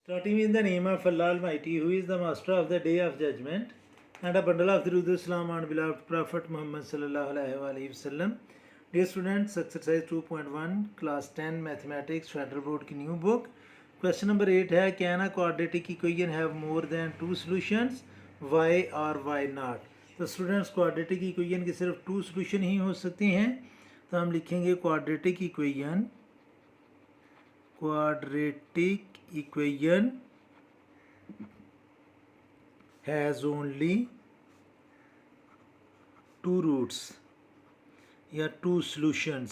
Starting in the name of Allah Almighty, who is the master of the day of judgment, and a bundle of Durud Islam on beloved Prophet Muhammad sallallahu alaihi wasallam. Dear students, exercise 2.1 class 10 mathematics Federal Board की new book. Question number 8 है, can a quadratic equation have more than two solutions? Why or why not? तो students quadratic equation के सिर्फ to solution ही हो सकते हैं, तो हम लिखेंगे quadratic equation has only two roots या टू सॉल्यूशंस.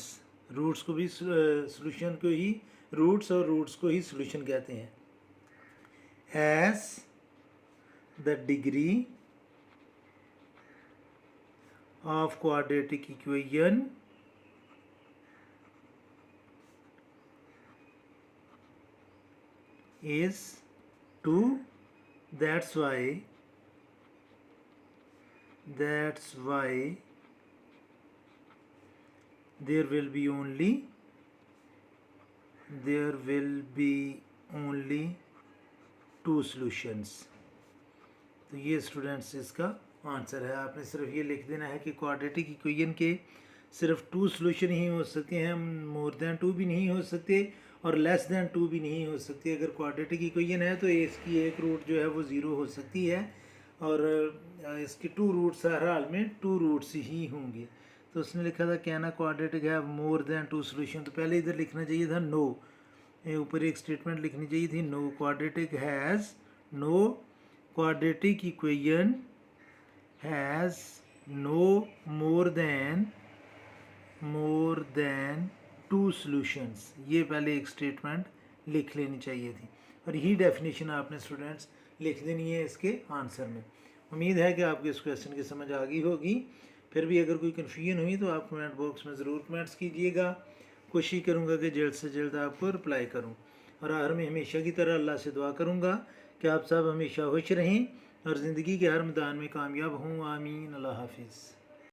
रूट्स को भी सॉल्यूशन को ही रूट्स और रूट्स को ही सॉल्यूशन कहते हैं. As the degree of quadratic equation is 2, that's why there will be only two solutions. तो ये स्टूडेंट्स इसका आंसर है. आपने सिर्फ ये लिख देना है कि क्वाड्रेटिक इक्वेशन के सिर्फ टू सॉल्यूशन ही हो सकते हैं, मोर देन टू भी नहीं हो सकते और लेस देन टू भी नहीं हो सकती. अगर क्वाड्रेटिक इक्वेशन है तो इसकी एक रूट जो है वो ज़ीरो हो सकती है और इसकी टू रूट्स हर हाल में टू रूट्स ही होंगे. तो उसने लिखा था can a quadratic have more than two solution. तो पहले इधर लिखना चाहिए था नो, ऊपर एक स्टेटमेंट लिखनी चाहिए थी no quadratic equation has no more than two solutions. ये पहले एक स्टेटमेंट लिख लेनी चाहिए थी और यही डेफिनेशन आपने स्टूडेंट्स लिख देनी है इसके आंसर में. उम्मीद है कि आपको इस क्वेश्चन की समझ आ गई होगी. फिर भी अगर कोई कन्फ्यूजन हुई तो आप कमेंट बॉक्स में ज़रूर कमेंट्स कीजिएगा. कोशिश करूँगा कि जल्द से जल्द आपको रिप्लाई करूँ और आखिर में हमेशा की तरह अल्लाह से दुआ करूँगा कि आप सब हमेशा खुश रहें और ज़िंदगी के हर मैदान में कामयाब हों. आमीन. अल्लाह हाफिज़.